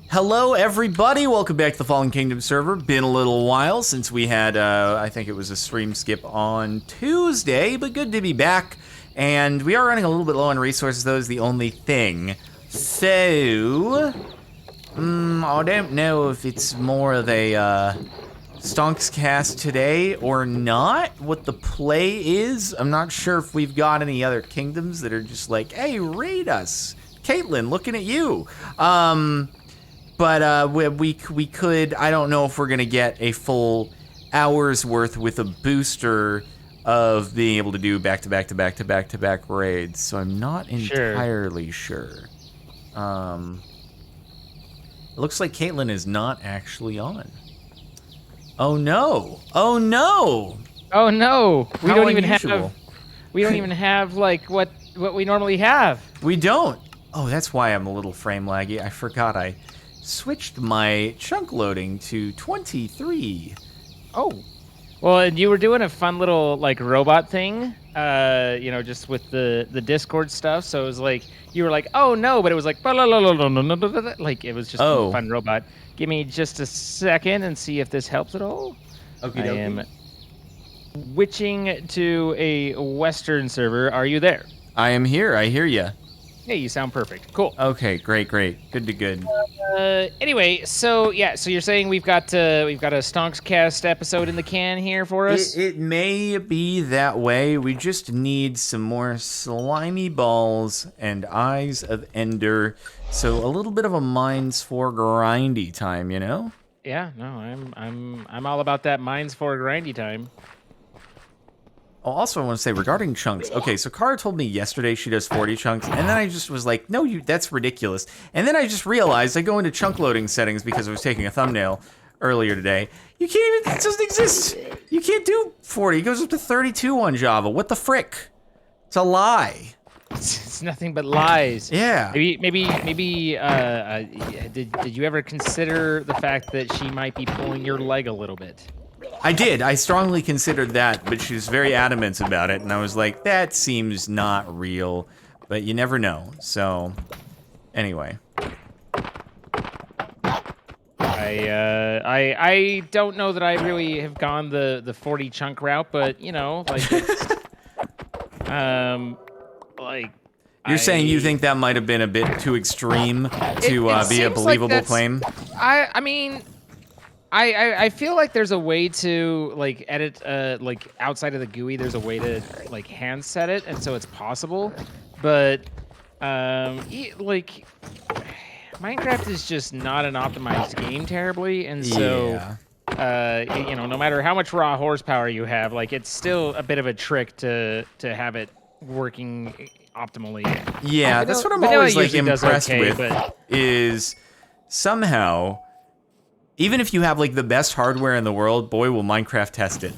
Hello, everybody. Welcome back to the Fallen Kingdom server. Been a little while since we had, I think it was a stream skip on Tuesday, but good to be back. And we are running a little bit low on resources, though, is the only thing. So, I don't know if it's more of a Stonks cast today or not, what the play is. I'm not sure if we've got any other kingdoms that are just like, hey, raid us. Caitlin, looking at you. But we could, I don't know if we're gonna get a full hour's worth with a booster of being able to do back-to-back raids, so I'm not entirely sure. It looks like Caitlin is not actually on. Oh no! Oh no! Oh no! We How don't even unusual. have. We don't even have like what we normally have. We don't. Oh, that's why I'm a little frame laggy. I forgot I switched my chunk loading to 23. Oh. Well, and you were doing a fun little like robot thing, just with the Discord stuff. So it was like you were like, oh no, but it was like like it was just a fun robot. Give me just a second and see if this helps at all. Okay. I am switching to a Western server. Are you there? I am here. I hear ya. Hey, you sound perfect. Cool. Okay, great. Good to good. Anyway, so you're saying we've got a Stonks cast episode in the can here for us? It may be that way. We just need some more slimy balls and eyes of Ender. So a little bit of a Mines for grindy time, you know? Yeah, no, I'm all about that Mines for grindy time. Oh, also, I want to say regarding chunks. Okay, so Kara told me yesterday she does 40 chunks, and then I just was like, no, that's ridiculous. And then I just realized I go into chunk loading settings because I was taking a thumbnail earlier today. You can't even, it doesn't exist. You can't do 40. It goes up to 32 on Java. What the frick? It's a lie. It's nothing but lies. Yeah. Maybe. Did you ever consider the fact that she might be pulling your leg a little bit? I did. I strongly considered that, but she was very adamant about it, and I was like, that seems not real, but you never know. So, anyway. I don't know that I really have gone the 40 chunk route, but like You're saying you think that might have been a bit too extreme to be a believable claim? I mean, I feel like there's a way to like edit like outside of the GUI. There's a way to like hand set it, and so it's possible. But like Minecraft is just not an optimized game terribly, and so no matter how much raw horsepower you have, like it's still a bit of a trick to have it working optimally. Yeah, that's what I'm always like impressed with. Is somehow, even if you have like the best hardware in the world, boy, will Minecraft test it.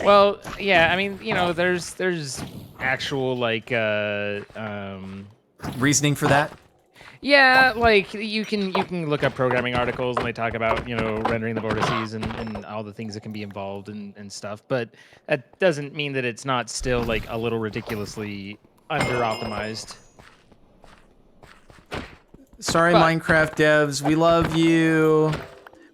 Well, yeah, I mean, there's actual like reasoning for that. Yeah, like you can look up programming articles and they talk about rendering the vortices and all the things that can be involved and stuff. But that doesn't mean that it's not still like a little ridiculously under optimized. Sorry, Minecraft devs, we love you.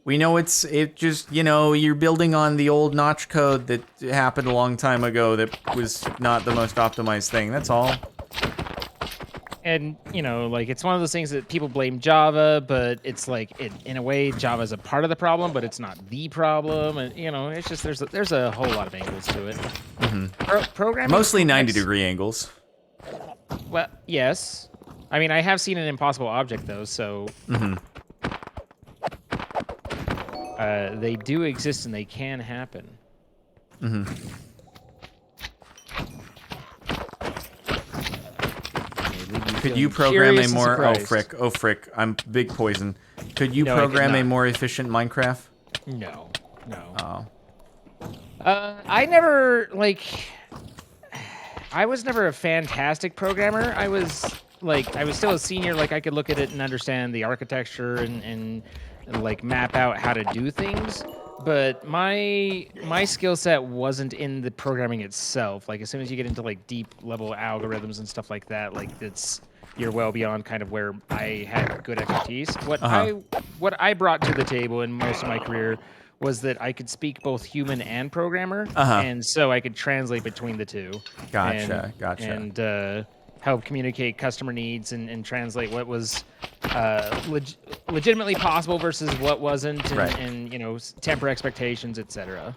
We know it just, you're building on the old notch code that happened a long time ago that was not the most optimized thing, that's all. And, like it's one of those things that people blame Java, but it's like, in a way, Java's a part of the problem, but it's not the problem. And, it's just, there's a whole lot of angles to it. Mm-hmm. Programming. Mostly 90-degree angles. Well, yes. I mean, I have seen an impossible object, though, so... they do exist and they can happen. Could you program a more... Oh, frick. I'm big poison. Could you program a more efficient Minecraft? No. Oh. I never, like... I was never a fantastic programmer. I was still a senior. Like, I could look at it and understand the architecture and like map out how to do things. but my skill set wasn't in the programming itself. Like as soon as you get into like deep level algorithms and stuff like that, like you're well beyond kind of where I had good expertise. Uh-huh. What I brought to the table in most of my career was that I could speak both human and programmer, Uh-huh. and so I could translate between the two, Gotcha. Gotcha. and help communicate customer needs and translate what was legitimately possible versus what wasn't, and, Right. and you know, temper expectations, etc.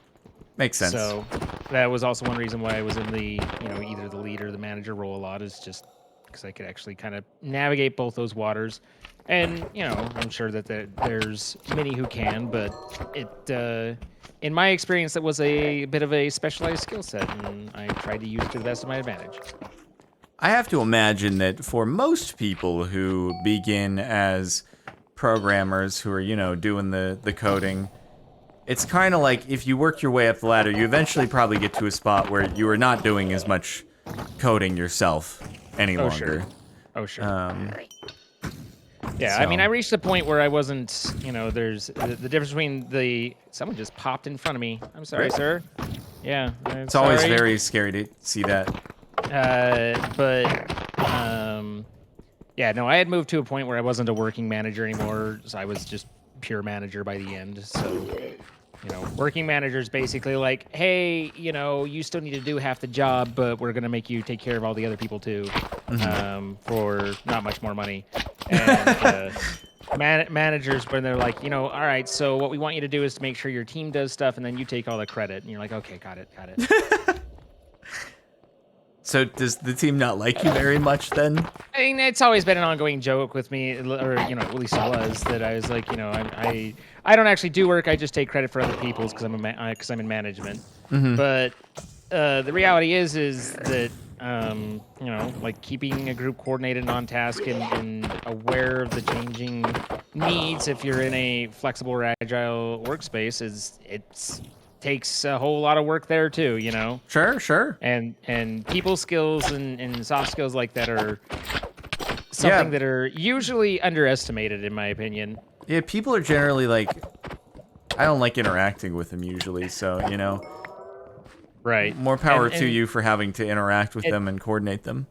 Makes sense. So that was also one reason why I was in the, you know, either the lead or the manager role a lot, is just because I could actually kind of navigate both those waters. And you know, I'm sure that there's many who can, but in my experience, that was a bit of a specialized skill set, and I tried to use it to the best of my advantage. I have to imagine that for most people who begin as programmers who are, you know, doing the coding, it's kind of like if you work your way up the ladder, you eventually probably get to a spot where you are not doing as much coding yourself any Oh, longer. sure. Oh, sure. Yeah, so- I mean, I reached a point where I wasn't, you know, there's the difference between someone just popped in front of me. I'm sorry, Great. sir. Yeah. It's always very scary to see that. Yeah, no, I had moved to a point where I wasn't a working manager anymore, so I was just pure manager by the end. So, you know, working manager is basically like, hey, you know, you still need to do half the job, but we're gonna make you take care of all the other people too, for not much more money. And managers, when they're like, you know, all right, so what we want you to do is to make sure your team does stuff, and then you take all the credit. And you're like, okay, got it. So does the team not like you very much then? I mean, it's always been an ongoing joke with me, or you know, at least it was, that I was like, you know, I don't actually do work. I just take credit for other people's because I'm in management. But the reality is that you know, like keeping a group coordinated and on task and aware of the changing needs, if you're in a flexible or agile workspace, it's takes a whole lot of work there too, you know. Sure. And people skills and soft skills like that are something that are usually underestimated, in my opinion. Yeah, people are generally like, I don't like interacting with them usually, so, you know, Right. more power And- to and- you for having to interact with them and coordinate them.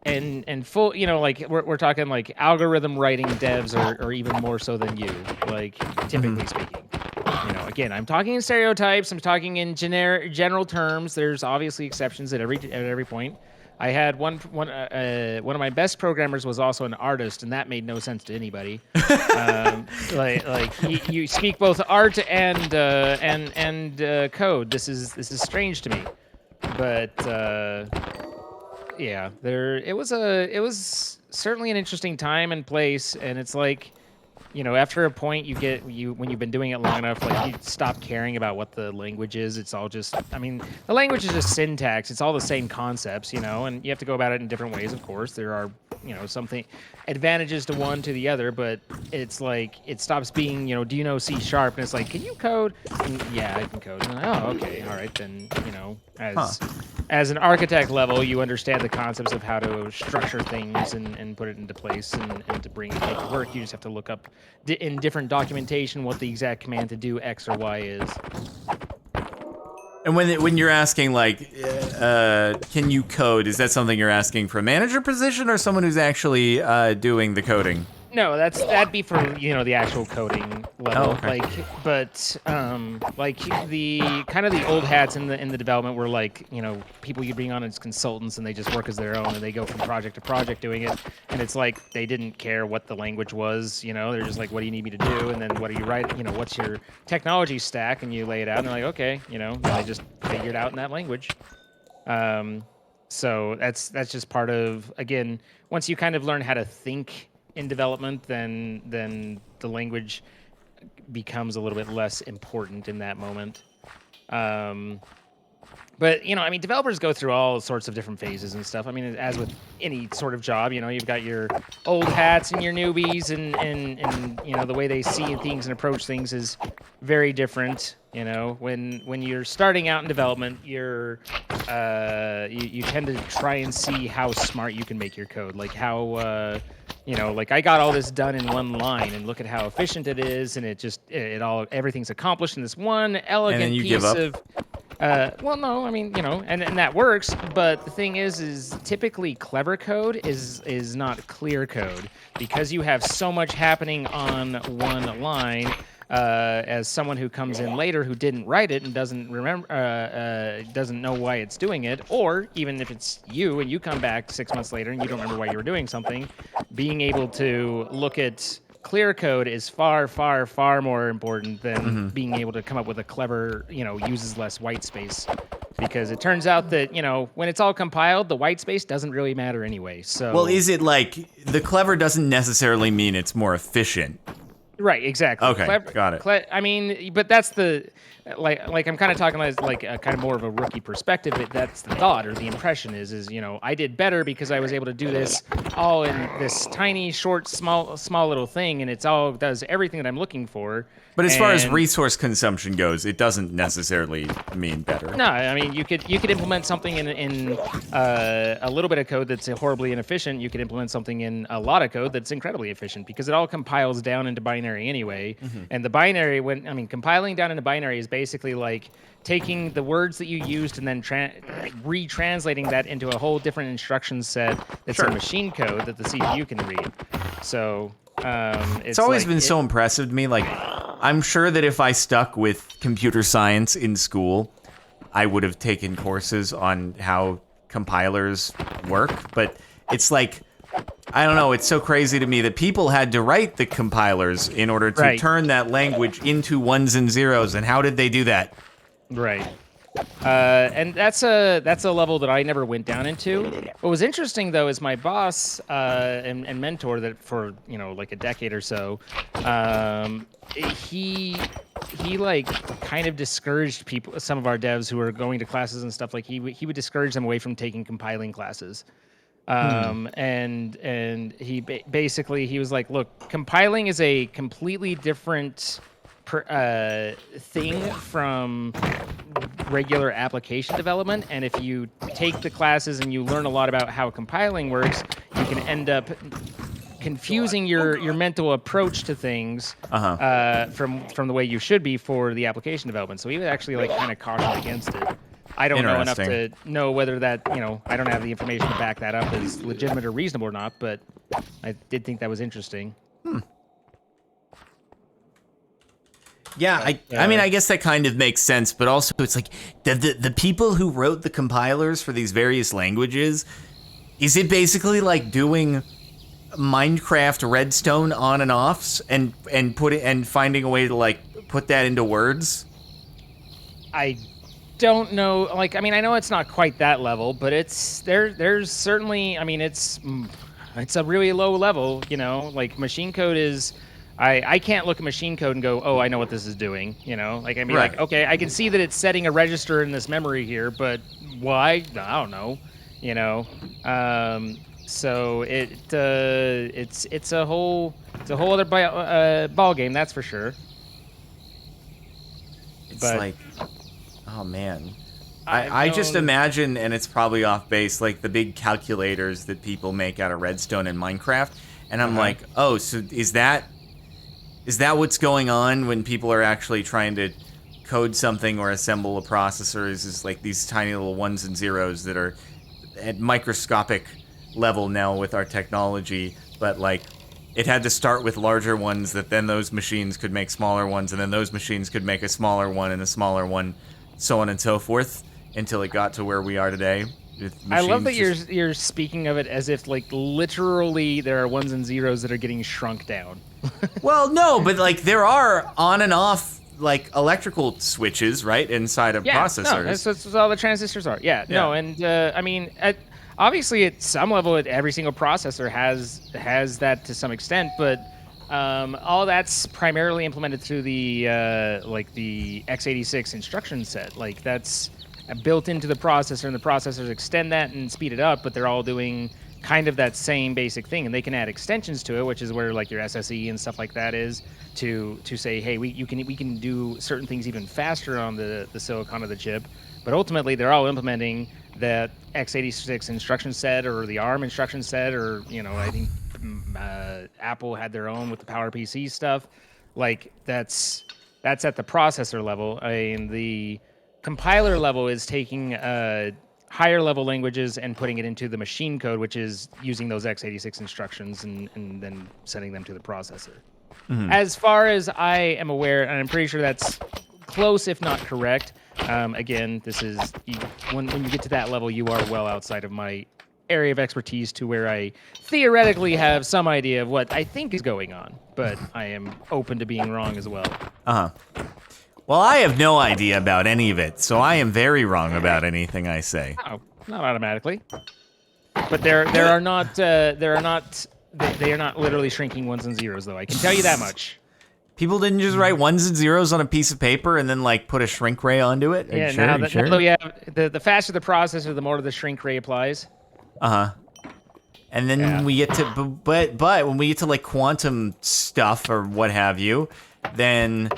And full, you know, like we're talking like algorithm writing devs or even more so than you, like typically speaking. You know, again, I'm talking in stereotypes. I'm talking in general terms. There's obviously exceptions at every point. I had one of my best programmers was also an artist, and that made no sense to anybody. You speak both art and code. This is strange to me, but yeah, it was certainly an interesting time and place, and it's like, you know, after a point when you've been doing it long enough, like you stop caring about what the language is. It's all just, I mean, the language is just syntax. It's all the same concepts, you know, and you have to go about it in different ways. Of course, there are, you know, advantages to one to the other, but it's like it stops being, you know, do you know C#? And it's like, can you code? And, yeah, I can code. And, oh, okay, all right, then, you know, as an architect level, you understand the concepts of how to structure things and put it into place and to make it work. You just have to look up in different documentation what the exact command to do X or Y is. And when you're asking like, can you code? Is that something you're asking for a manager position or someone who's actually doing the coding? No, that'd be for, you know, the actual coding level. Oh, okay. Like the kind of the old hats in the development were like, you know, people you bring on as consultants and they just work as their own and they go from project to project doing it. And it's like they didn't care what the language was, you know, they're just like, what do you need me to do? And then what are you writing? You know, what's your technology stack? And you lay it out and they're like, okay, you know, and they just figure it out in that language. So that's just part of, again, once you kind of learn how to think in development, then the language becomes a little bit less important in that moment. But But I mean, developers go through all sorts of different phases and stuff. I mean, as with any sort of job, you've got your old hats and your newbies, and the way they see things and approach things is very different. When you're starting out in development, you tend to try and see how smart you can make your code, like how like I got all this done in one line, and look at how efficient it is, and everything's accomplished in this one elegant you piece give up? of. Well, no, I mean, and that works, but the thing is typically clever code is not clear code, because you have so much happening on one line. As someone who comes in later who didn't write it and doesn't remember, doesn't know why it's doing it, or even if it's you and you come back 6 months later and you don't remember why you were doing something, being able to look at clear code is far, far, far more important than being able to come up with a clever, uses less white space. Because it turns out that, when it's all compiled, the white space doesn't really matter anyway. So, Well, is it like the clever doesn't necessarily mean it's more efficient? Right, exactly. Okay, got it. I mean, but that's the like I'm kind of talking as like a kind of more of a rookie perspective. That's the thought or the impression is I did better because I was able to do this all in this tiny, short, small little thing, and does everything that I'm looking for. But as far as resource consumption goes, it doesn't necessarily mean better. No, I mean you could implement something in a little bit of code that's horribly inefficient. You could implement something in a lot of code that's incredibly efficient, because it all compiles down into binary anyway. And the binary, compiling down into binary is basically like taking the words that you used and then retranslating that into a whole different instruction set that's in machine code that the CPU can read. So it's always been so impressive to me. Like, I'm sure that if I stuck with computer science in school, I would have taken courses on how compilers work. But it's like, I don't know, it's so crazy to me that people had to write the compilers in order to turn that language into ones and zeros. And how did they do that? Right. And that's a level that I never went down into. What was interesting though is my boss and mentor that for like a decade or so, he like kind of discouraged some of our devs who were going to classes and stuff. Like he would discourage them away from taking compiling classes. And he basically he was like, look, compiling is a completely different thing from regular application development, and if you take the classes and you learn a lot about how compiling works, you can end up confusing your mental approach to things from the way you should be for the application development. So he was actually like kind of cautioned against it. I don't know enough to know whether that, I don't have the information to back that up as legitimate or reasonable or not, but I did think that was interesting. Yeah, I mean, I guess that kind of makes sense, but also it's like the people who wrote the compilers for these various languages, is it basically like doing Minecraft redstone on and offs and finding a way to like put that into words? I don't know. Like, I mean, I know it's not quite that level, but there's certainly, I mean, it's a really low level, like machine code is. I can't look at machine code and go, oh, I know what this is doing, Like, I mean, like, okay, I can see that it's setting a register in this memory here, but why? I don't know, So it's a whole other ball game, that's for sure. It's like, oh man, I just imagine, and it's probably off base, like the big calculators that people make out of redstone in Minecraft, and I'm like, oh, so is that what's going on when people are actually trying to code something or assemble a processor? Is like these tiny little ones and zeros that are at microscopic level now with our technology, but like it had to start with larger ones that then those machines could make smaller ones, and then those machines could make a smaller one and a smaller one, so on and so forth, until it got to where we are today. I love that you're speaking of it as if like literally there are ones and zeros that are getting shrunk down. Well, no, but like there are on and off like electrical switches, right, inside of processors. No, that's all the transistors are. No, and I mean, obviously at some level, every single processor has that to some extent, but all that's primarily implemented through the like the x86 instruction set. Like that's built into the processor, and the processors extend that and speed it up, but they're all doing kind of that same basic thing, and they can add extensions to it, which is where like your SSE and stuff like that is to say, hey, we can do certain things even faster on the silicon of the chip. But ultimately, they're all implementing that x86 instruction set or the ARM instruction set, or I think Apple had their own with the PowerPC stuff. Like that's at the processor level. I mean, the compiler level is taking higher level languages and putting it into the machine code, which is using those x86 instructions and then sending them to the processor. As far as I am aware, and I'm pretty sure that's close, if not correct. Again, this is when you get to that level, you are well outside of my area of expertise to where I theoretically have some idea of what I think is going on, but I am open to being wrong as well. Well, I have no idea about any of it, so I am very wrong about anything I say. Oh, not automatically. But they are not literally shrinking ones and zeros, though. I can tell you that much. People didn't just write ones and zeros on a piece of paper and then like put a shrink ray onto it. Yeah, sure? now we have the faster the processor, the more the shrink ray applies. And then we get to, but when we get to like quantum stuff or what have you, then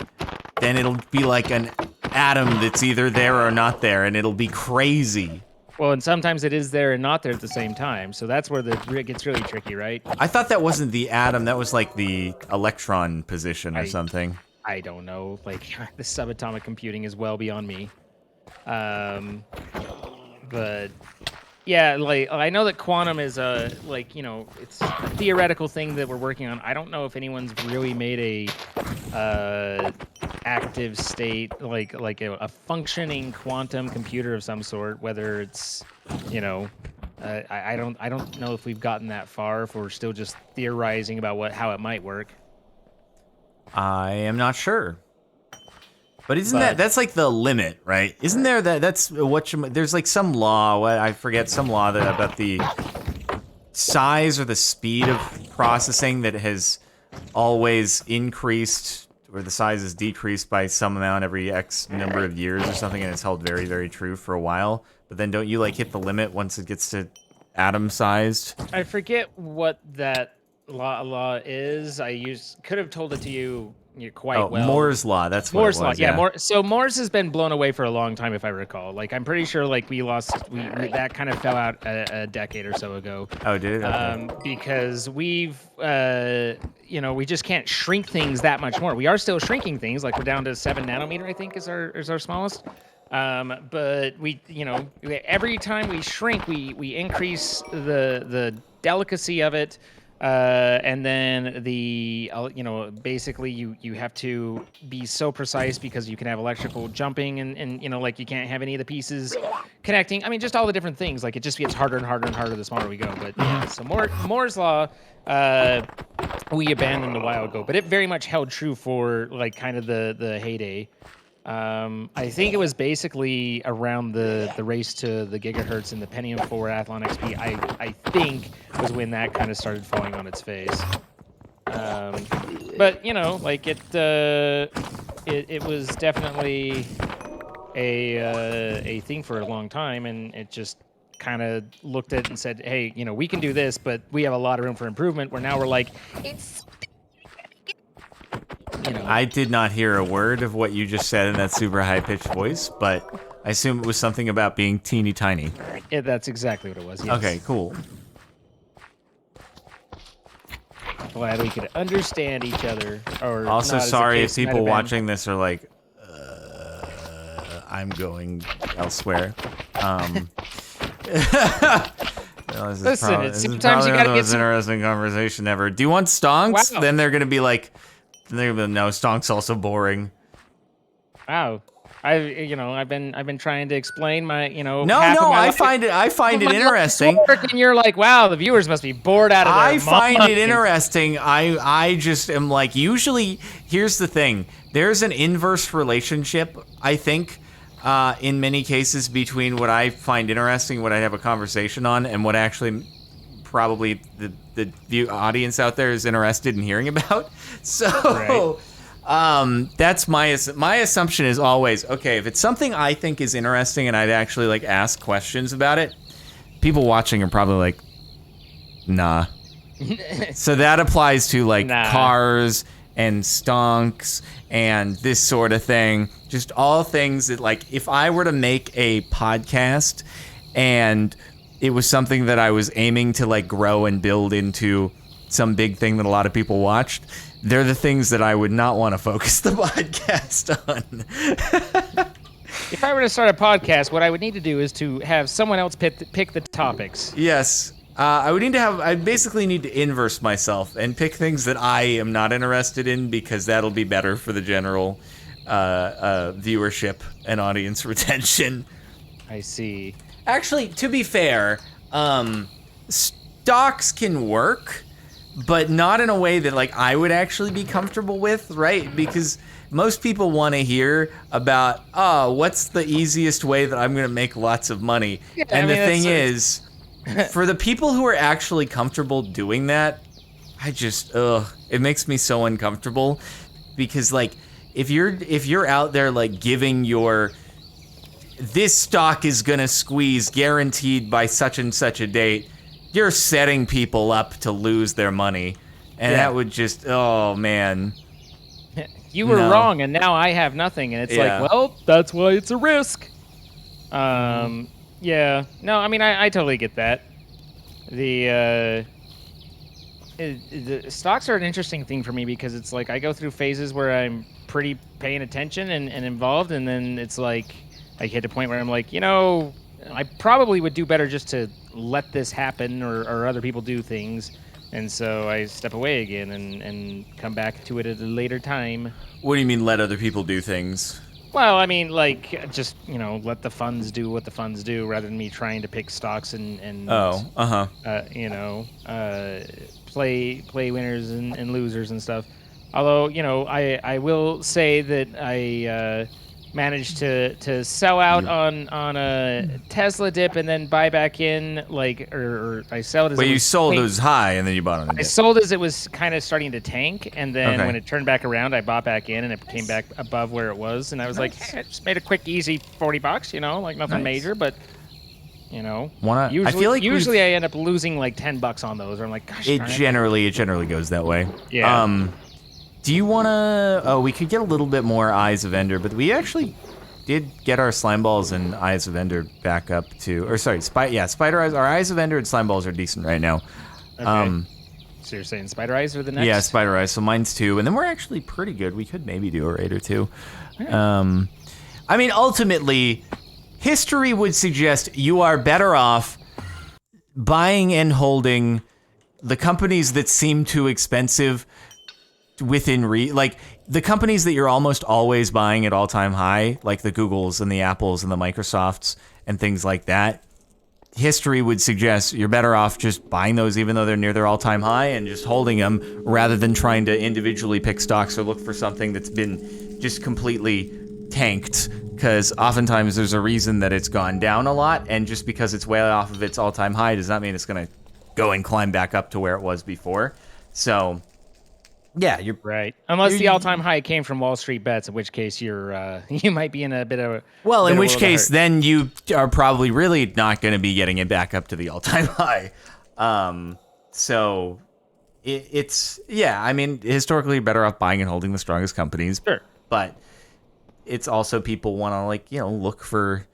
it'll be like an atom that's either there or not there, and it'll be crazy. Well, and sometimes it is there and not there at the same time, so that's where it gets really tricky, right? I thought that wasn't the atom, that was like the electron position or something. I don't know. Like, the subatomic computing is well beyond me. But yeah, like I know that quantum is it's a theoretical thing that we're working on. I don't know if anyone's really made a active state like a functioning quantum computer of some sort. Whether it's I don't know if we've gotten that far. If we're still just theorizing about how it might work. I am not sure. But that's like the limit, right? Isn't there that's what there's like some law, I forget, some law about the size or the speed of processing that has always increased, or the size is decreased by some amount every X number of years or something, and it's held very, very true for a while. But then don't you like hit the limit once it gets to atom sized? I forget what that law is. Could have told it to you. You're quite well. Moore's law. That's what Moore's it was, law. Yeah. So Moore's has been blown away for a long time, if I recall. Like, I'm pretty sure like that kind of fell out a decade or so ago. Oh, did it? Okay. Because we just can't shrink things that much more. We are still shrinking things. Like, we're down to 7 nanometer, I think, is our smallest. But every time we shrink, we increase the delicacy of it. And then basically you have to be so precise because you can have electrical jumping and like you can't have any of the pieces connecting. I mean, just all the different things. Like, it just gets harder and harder and harder the smaller we go. But yeah, so Moore's law, we abandoned a while ago, but it very much held true for like kind of the heyday. I think it was basically around the race to the gigahertz and the Pentium 4 Athlon XP. I think was when that kind of started falling on its face. But like it was definitely a thing for a long time, and it just kind of looked at it and said, hey, we can do this, but we have a lot of room for improvement. Where now we're like, it's. I did not hear a word of what you just said in that super high-pitched voice, but I assume it was something about being teeny tiny. Yeah, that's exactly what it was, yes. Okay, cool. Glad we could understand each other. Or also, sorry if people watching this are like, I'm going elsewhere. Listen, sometimes you gotta get some interesting conversation ever. Do you want stonks? Wow. Then they're gonna be like, no, stonks also boring. Wow, I've been trying to explain my I find it interesting. And you're like, wow, the viewers must be bored out of their I find mind. it interesting. I just am like, usually, here's the thing. There's an inverse relationship, I think, in many cases between what I find interesting, what I have a conversation on, and what actually probably the audience out there is interested in hearing about. So, That's my assumption is always, okay, if it's something I think is interesting and I'd actually like ask questions about it, people watching are probably like, nah. So that applies to like cars and stonks and this sort of thing. Just all things that, like, if I were to make a podcast and it was something that I was aiming to like grow and build into some big thing that a lot of people watched, they're the things that I would not want to focus the podcast on. If I were to start a podcast, what I would need to do is to have someone else pick the topics. Yes. I basically need to inverse myself and pick things that I am not interested in, because that'll be better for the general viewership and audience retention. I see. Actually, to be fair, stocks can work, but not in a way that like I would actually be comfortable with, right? Because most people want to hear about, what's the easiest way that I'm going to make lots of money? Yeah, and the thing is, for the people who are actually comfortable doing that, I just, it makes me so uncomfortable, because like if you're out there like giving your, this stock is gonna squeeze guaranteed by such and such a date, you're setting people up to lose their money, and that would just, oh man. You were wrong, and now I have nothing, and it's like, well, that's why it's a risk. Yeah. No, I mean, I totally get that. The stocks are an interesting thing for me, because it's like I go through phases where I'm pretty paying attention and involved, and then it's like I hit a point where I'm like, I probably would do better just to let this happen, or other people do things. And so I step away again and come back to it at a later time. What do you mean, let other people do things? Well, I mean, like, just, let the funds do what the funds do, rather than me trying to pick stocks and play winners and losers and stuff. Although, I will say that I managed to sell out on a Tesla dip and then buy back in, like, or I sold as you sold those high and then you bought on a dip. I sold as it was kind of starting to tank, and then when it turned back around, I bought back in, and it came back above where it was, and I was like, hey, I just made a quick, easy $40, like nothing major, but usually I end up losing like $10 on those, or I'm like, gosh, it generally goes that way. Yeah. Do you want to? Oh, we could get a little bit more Eyes of Ender, but we actually did get our Slime Balls and Eyes of Ender back up to, or sorry, Spider Eyes. Our Eyes of Ender and Slime Balls are decent right now. Okay. So you're saying Spider Eyes are the next? Yeah, Spider Eyes. So mine's 2, and then we're actually pretty good. We could maybe do a raid or 2. Right. I mean, ultimately, history would suggest you are better off buying and holding the companies that seem too expensive within like the companies that you're almost always buying at all-time high, like the Googles and the Apples and the Microsofts and things like that. History would suggest you're better off just buying those even though they're near their all-time high, and just holding them, rather than trying to individually pick stocks or look for something that's been just completely tanked, because oftentimes there's a reason that it's gone down a lot, and just because it's way off of its all-time high does not mean it's going to go and climb back up to where it was before. So yeah, you're right. Unless the all-time high came from Wall Street Bets, in which case you're you might be in a bit of a in which case then you are probably really not going to be getting it back up to the all-time high. So it's I mean, historically, you're better off buying and holding the strongest companies. Sure, but it's also people want to look for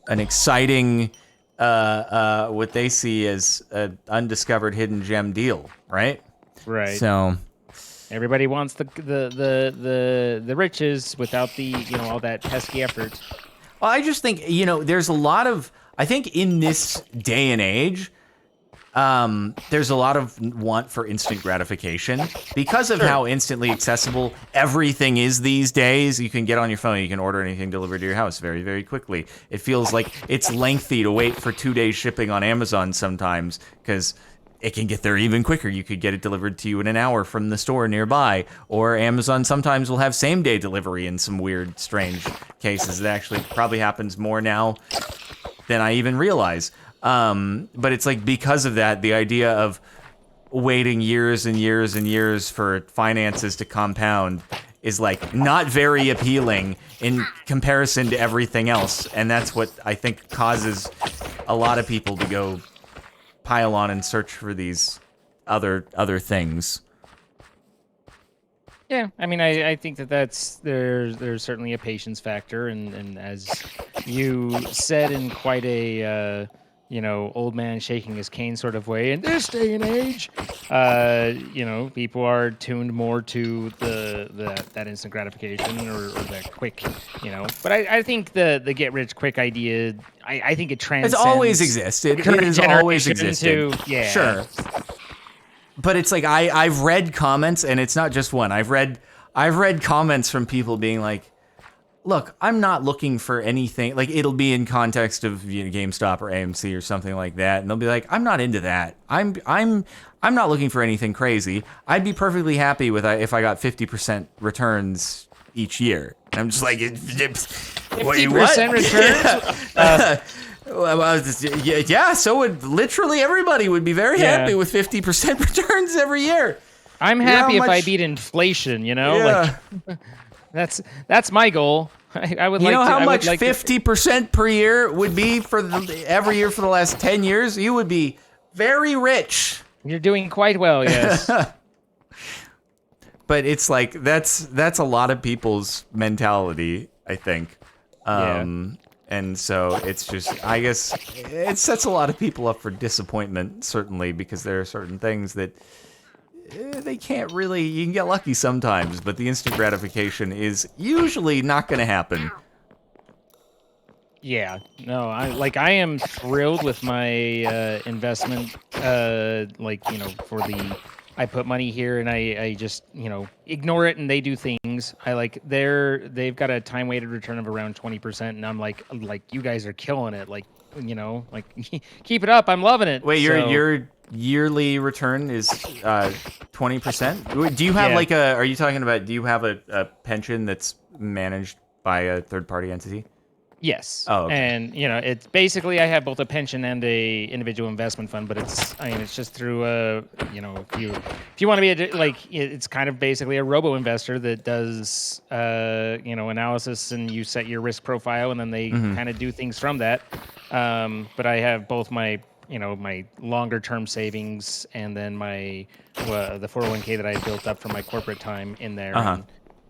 an exciting what they see as an undiscovered hidden gem deal, right? Right. So everybody wants the riches without the all that pesky effort. Well, I just think there's a lot of, I think in this day and age, there's a lot of want for instant gratification because of how instantly accessible everything is these days. You can get on your phone, you can order anything delivered to your house very, very quickly. It feels like it's lengthy to wait for 2 days shipping on Amazon sometimes, because it can get there even quicker. You could get it delivered to you in an hour from the store nearby, or Amazon sometimes will have same-day delivery in some weird, strange cases. It actually probably happens more now than I even realize. But it's like, because of that, the idea of waiting years and years and years for finances to compound is like not very appealing in comparison to everything else, and that's what I think causes a lot of people to go pile on and search for these other things. Yeah, I mean, I think that's there's certainly a patience factor, and as you said in quite a old man shaking his cane sort of way, in this day and age, people are tuned more to that instant gratification or that quick, But I think the get rich quick idea, I think it transcends. It's always existed. It has always existed. Yeah, sure. But it's like I've read comments, and it's not just one. I've read comments from people being like, "Look, I'm not looking for anything." Like it'll be in context of GameStop or AMC or something like that, and they'll be like, "I'm not into that. I'm not looking for anything crazy. I'd be perfectly happy with if I got 50% returns each year." And I'm just like, 50% returns. Yeah, so would literally everybody would be very happy with 50% returns every year. I'm happy if I beat inflation, Yeah. like that's my goal. I would like to. You know how much like 50% per year would be for every year for the last 10 years? You would be very rich. You're doing quite well, yes. But it's like that's a lot of people's mentality, I think. And so it's just, I guess, it sets a lot of people up for disappointment, certainly, because there are certain things that they can't really, you can get lucky sometimes, but the instant gratification is usually not going to happen. Yeah, no, I am thrilled with my investment, for the, I put money here and I just, ignore it and they do things. They've got a time weighted return of around 20%, and I'm like you guys are killing it. Keep it up. I'm loving it. Wait, your yearly return is 20%? Do you have are you talking about, do you have a pension that's managed by a third party entity? Yes. Oh, okay. And it's basically I have both a pension and a individual investment fund, but it's just through if you want to be it's kind of basically a robo investor that does analysis, and you set your risk profile, and then they kind of do things from that. But I have both my my longer term savings and then my the 401k that I built up from my corporate time in there. And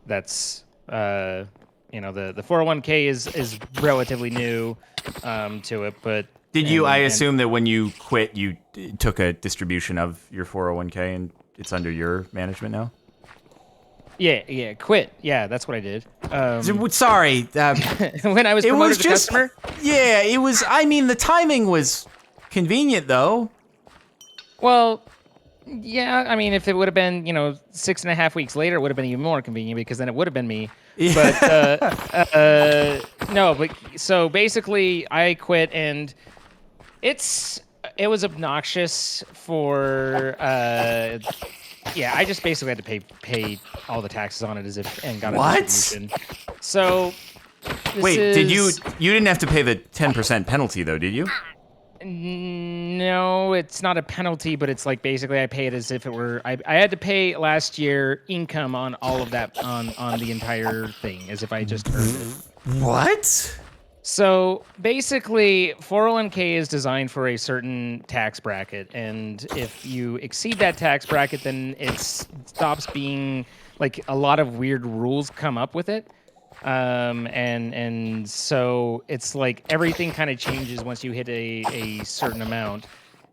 that's the 401k is relatively new to it, but I assume that when you quit, you took a distribution of your 401k and it's under your management now? Yeah, quit. Yeah, that's what I did. Sorry. When I was promoted to customer? Yeah, it was, I mean, the timing was convenient, though. Well, yeah, I mean, if it would have been, 6.5 weeks later, it would have been even more convenient, because then it would have been me. Yeah. But no, but so basically I quit, and it was obnoxious for I just basically had to pay all the taxes on it and got a distribution. So wait, you didn't have to pay the 10% penalty though, did you? No, it's not a penalty, but it's like basically I pay it as if it were. I had to pay last year income on all of that on the entire thing, as if I just earned it. What? So basically, 401k is designed for a certain tax bracket, and if you exceed that tax bracket, then it stops being like a lot of weird rules come up with it. And so it's like everything kind of changes once you hit a certain amount.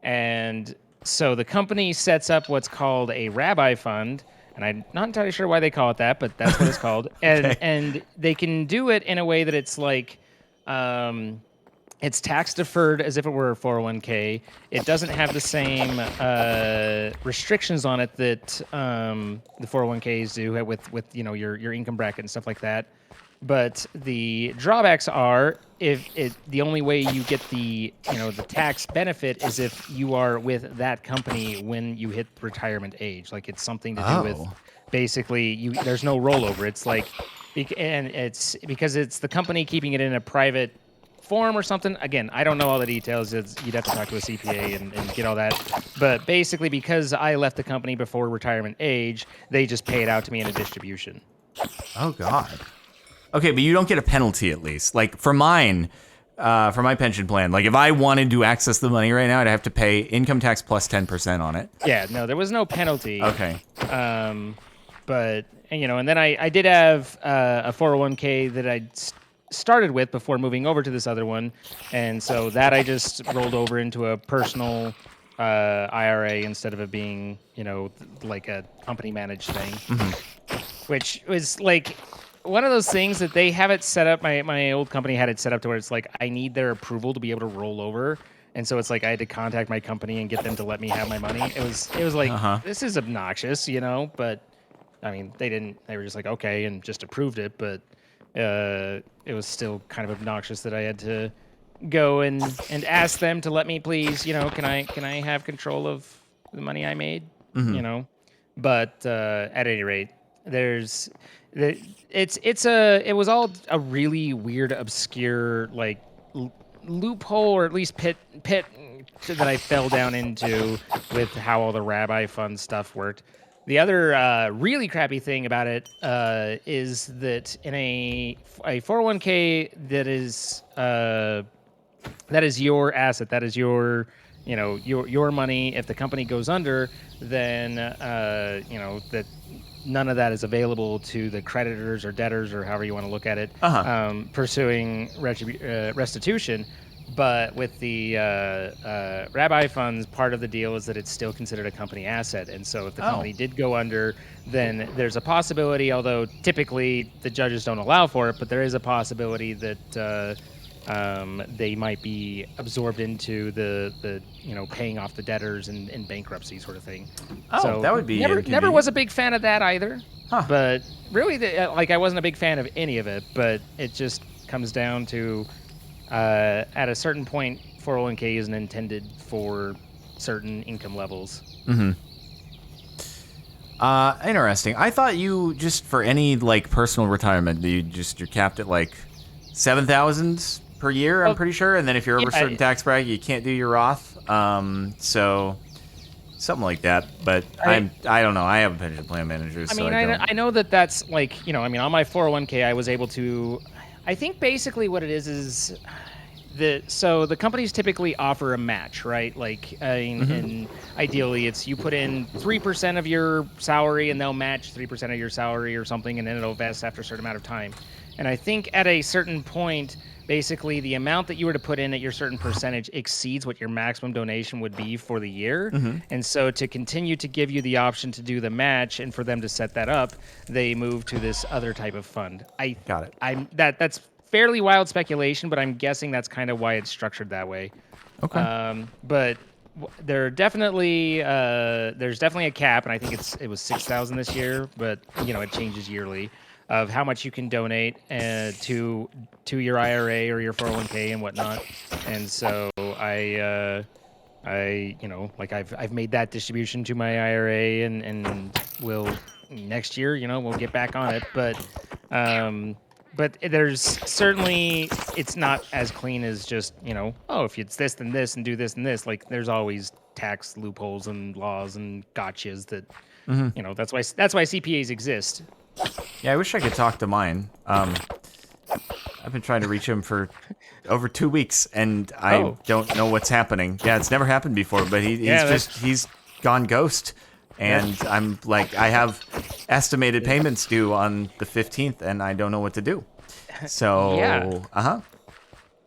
And so the company sets up what's called a rabbi fund, and I'm not entirely sure why they call it that, but that's what it's called. And they can do it in a way that it's like, it's tax deferred as if it were a 401k. It doesn't have the same restrictions on it that the 401ks do with your income bracket and stuff like that. But the drawbacks are the only way you get the tax benefit is if you are with that company when you hit retirement age. Like it's something to do with basically there's no rollover. It's like, and it's because it's the company keeping it in a private form or something. Again, I don't know all the details. You'd have to talk to a CPA and get all that. But basically, because I left the company before retirement age, they just pay it out to me in a distribution. Oh God. Okay, but you don't get a penalty at least. Like for mine, for my pension plan, like if I wanted to access the money right now, I'd have to pay income tax plus 10% on it. Yeah, no, there was no penalty. Okay. But and then I did have a 401k that I started with before moving over to this other one, and so that I just rolled over into a personal IRA instead of it being like a company managed thing, which was like one of those things that they have it set up. My old company had it set up to where it's like I need their approval to be able to roll over. And so it's like I had to contact my company and get them to let me have my money. It was like this is obnoxious, but I mean they didn't. They were just like okay and just approved it, but it was still kind of obnoxious that I had to go and ask them to let me please, can I have control of the money I made, But at any rate, it was all a really weird, obscure like loophole, or at least pit that I fell down into with how all the rabbi fund stuff worked. The other really crappy thing about it is that in a 401k that is your asset, that is your money. If the company goes under, then that none of that is available to the creditors or debtors or however you want to look at it, pursuing restitution. But with the rabbi funds, part of the deal is that it's still considered a company asset. And so if the company did go under, then there's a possibility, although typically the judges don't allow for it, but there is a possibility that they might be absorbed into the paying off the debtors and bankruptcy sort of thing. Oh, so that would be never was a big fan of that either. Huh. But really, I wasn't a big fan of any of it. But it just comes down to at a certain point, 401k isn't intended for certain income levels. Interesting. I thought you just for any like personal retirement, you're capped at like 7,000 per year. I'm pretty sure, and then if you're over a certain tax bracket, you can't do your Roth. So something like that. But I don't know. I have a pension plan manager. I know that's like on my 401k, I was able to. I think basically what it is the companies typically offer a match, right? Like, and ideally it's you put in 3% of your salary and they'll match 3% of your salary or something, and then it'll vest after a certain amount of time. And I think at a certain point, basically the amount that you were to put in at your certain percentage exceeds what your maximum donation would be for the year. And so to continue to give you the option to do the match and for them to set that up, they move to this other type of fund. Got it. That's fairly wild speculation, but I'm guessing that's kind of why it's structured that way. Okay. But there's definitely a cap, and I think it was 6,000 this year, but it changes yearly, of how much you can donate to your IRA or your 401k and whatnot. And so I've made that distribution to my IRA, and will next year, we'll get back on it. But there's certainly, it's not as clean as just, if it's this, then this, and do this and this. Like, there's always tax loopholes and laws and gotchas that, that's why CPAs exist. Yeah, I wish I could talk to mine. I've been trying to reach him for over 2 weeks, and I don't know what's happening. Yeah, it's never happened before, but he's gone ghost. And I'm like, I have estimated payments due on the 15th, and I don't know what to do. So,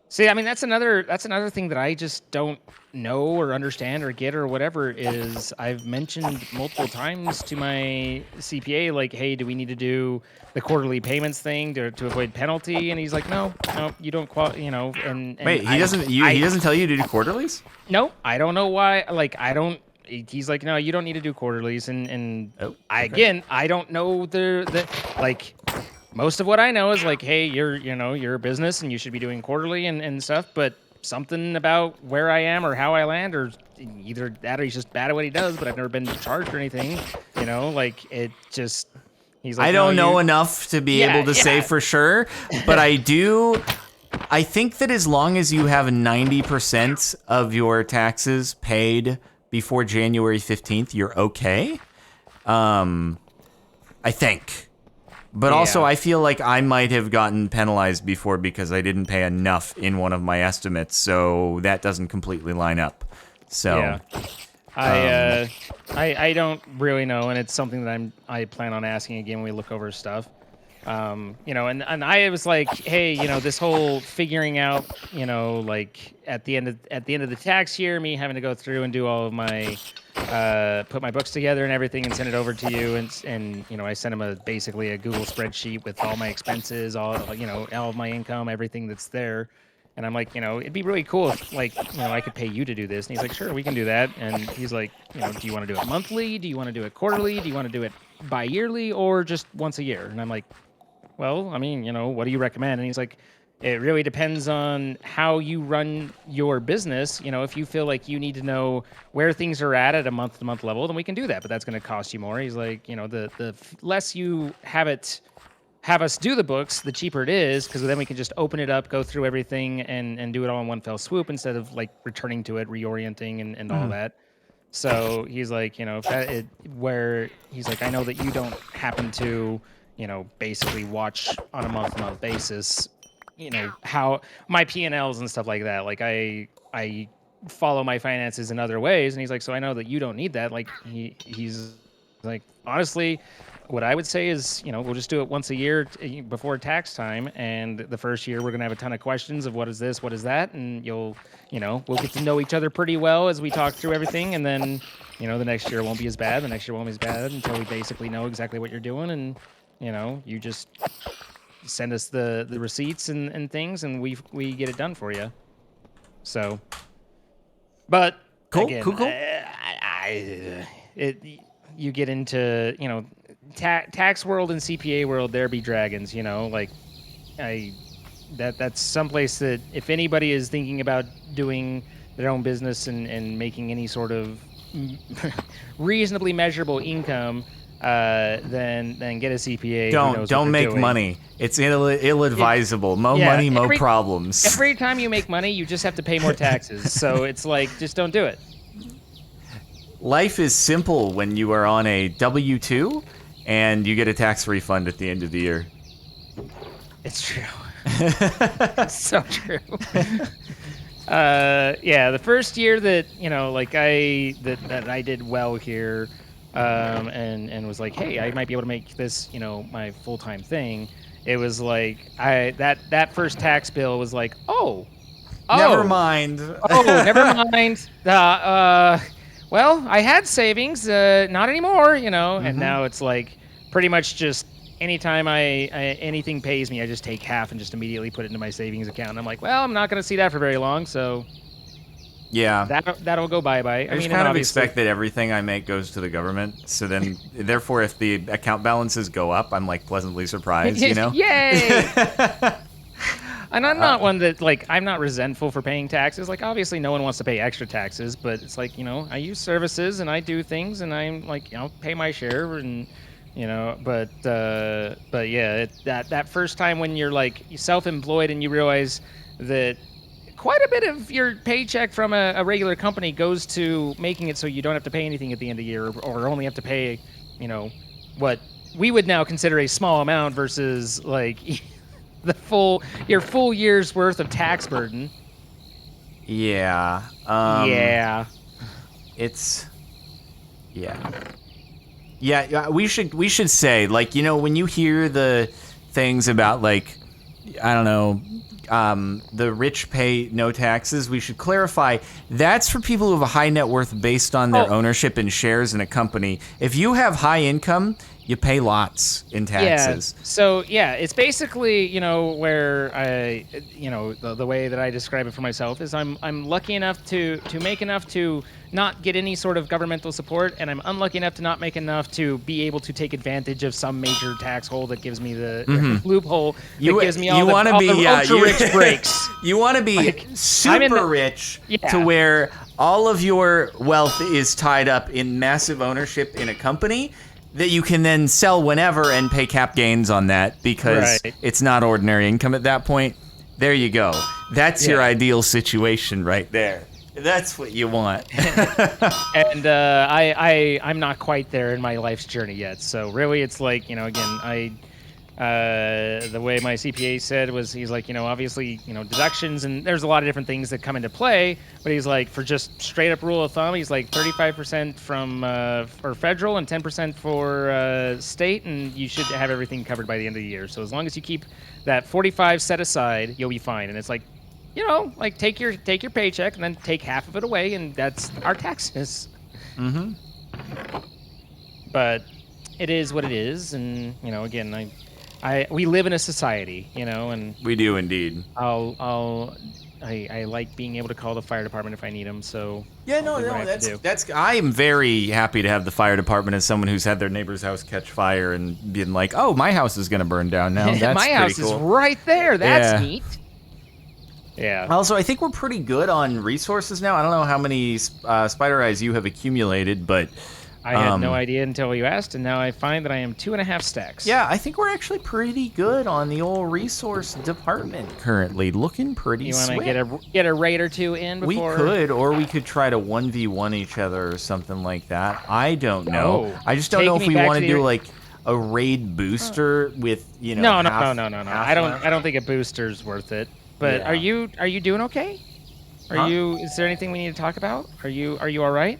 See, I mean, that's another thing that I just don't know or understand or get or whatever. Is I've mentioned multiple times to my CPA, like, hey, do we need to do the quarterly payments thing to avoid penalty? And he's like, no, you don't And wait, he doesn't tell you to do quarterlies? No, I don't know why. Like, I don't. He's like, no, you don't need to do quarterlies, and I don't know the like. Most of what I know is like, hey, you're a business and you should be doing quarterly and stuff. But something about where I am or how I land, or either that or he's just bad at what he does. But I've never been charged or anything. Like it just. He's like, I don't know enough to be able to say for sure, but I do. I think that as long as you have 90% of your taxes paid before January 15th, you're okay. I think. But also, Yeah. I feel like I might have gotten penalized before because I didn't pay enough in one of my estimates, so that doesn't completely line up. So, Yeah. I don't really know, and it's something that I plan on asking again when we look over stuff. You know, and I was like, hey, you know, this whole figuring out, you know, like at the end of the tax year, me having to go through and do all of my put my books together and everything and send it over to you, and you know, I sent him basically a Google spreadsheet with all my expenses, all, you know, all of my income, everything that's there. And I'm like, you know, it'd be really cool if, like, you know, I could pay you to do this. And he's like, sure, we can do that. And he's like, you know, do you want to do it monthly? Do you want to do it quarterly? Do you want to do it bi-yearly or just once a year? And I'm like, well, I mean, you know, what do you recommend? And he's like, it really depends on how you run your business. You know, if you feel like you need to know where things are at a month-to-month level, then we can do that. But that's going to cost you more. He's like, you know, the less you have us do the books, the cheaper it is, because then we can just open it up, go through everything, and do it all in one fell swoop instead of like returning to it, reorienting, and all that. So he's like, you know, if where he's like, I know that you don't happen to, you know, basically watch on a month-to-month basis, you know, how my P&Ls and stuff like that. Like I follow my finances in other ways, and he's like, so I know that you don't need that. Like he's like, honestly, what I would say is, you know, we'll just do it once a year before tax time, and the first year we're gonna have a ton of questions of what is this, what is that, and you know, we'll get to know each other pretty well as we talk through everything, and then, you know, the next year won't be as bad, the next year won't be as bad until we basically know exactly what you're doing, and you know, you just send us the receipts and things, and we get it done for you. So, but Cool, again, cool. you get into, you know, tax world and CPA world, there be dragons, you know, like that's someplace that if anybody is thinking about doing their own business and making any sort of reasonably measurable income, then get a CPA. Who knows Don't what they're make doing. money. It's ill-advisable. Mo Yeah, money, mo problems. Every time you make money, you just have to pay more taxes. So it's like, just don't do it. Life is simple when you are on a W-2 and you get a tax refund at the end of the year. It's true. It's so true. Yeah, the first year that, you know, like that I did well here, and was like, hey, I might be able to make this, you know, my full-time thing. It was like that first tax bill was like, Never mind. Never mind. Well, I had savings, not anymore, you know, and now it's like pretty much just anytime anything pays me, I just take half and just immediately put it into my savings account. And I'm like, well, I'm not going to see that for very long, so Yeah. that'll go bye-bye. I just kind of expect that everything I make goes to the government. So then, therefore, if the account balances go up, I'm like pleasantly surprised, you know? Yay! And I'm not one that, like, I'm not resentful for paying taxes. Like, obviously, no one wants to pay extra taxes, but it's like, you know, I use services and I do things, and I'm like, you know, pay my share, and you know, but yeah, that first time when you're like self-employed and you realize that quite a bit of your paycheck from a regular company goes to making it so you don't have to pay anything at the end of the year, or only have to pay, you know, what we would now consider a small amount versus like your full year's worth of tax burden. Yeah. Yeah. It's... Yeah. Yeah, we should say, like, you know, when you hear the things about, like, I don't know, the rich pay no taxes, we should clarify that's for people who have a high net worth based on their ownership and shares in a company. If you have high income, you pay lots in taxes. Yeah. So yeah, it's basically, you know, where I, you know, the way that I describe it for myself is I'm lucky enough to make enough to not get any sort of governmental support, and I'm unlucky enough to not make enough to be able to take advantage of some major tax hole that gives me the loophole that gives me all the ultra rich breaks. You want to be Like, super rich to where all of your wealth is tied up in massive ownership in a company that you can then sell whenever and pay cap gains on that because it's not ordinary income at that point. There you go. That's your ideal situation right there. That's what you want. And I'm not quite there in my life's journey yet. So really, it's like, you know, again, The way my CPA said was, he's like, obviously, deductions, and there's a lot of different things that come into play, but he's like, for just straight up rule of thumb, he's like 35% from for federal and 10% for state, and you should have everything covered by the end of the year. So as long as you keep that 45 set aside, you'll be fine. And it's like, like take your paycheck and then take half of it away, and that's our taxes. Mm-hmm. But it is what it is, and again, we live in a society, and We do indeed. I like being able to call the fire department if I need them. So Yeah, I'll do what I have to do. that's. I am very happy to have the fire department as someone who's had their neighbor's house catch fire and been like, oh, my house is gonna burn down now. That's my pretty house cool. is right there. That's Yeah. neat. Yeah. Also, I think we're pretty good on resources now. I don't know how many spider eyes you have accumulated, but I had no idea until you asked, and now I find that I am 2.5 stacks. yeah, I think we're actually pretty good on the old resource department currently. Looking pretty You want swift. to get a raid or two in We before? could, or we could try to 1v1 each other or something like that. I don't know. Oh, I just don't take know if me we back want to to do the- like a raid booster with No. half- I half don't. left. I don't think a booster's worth it. But Yeah. are you doing okay? Huh? Is there anything we need to talk about? Are you all right?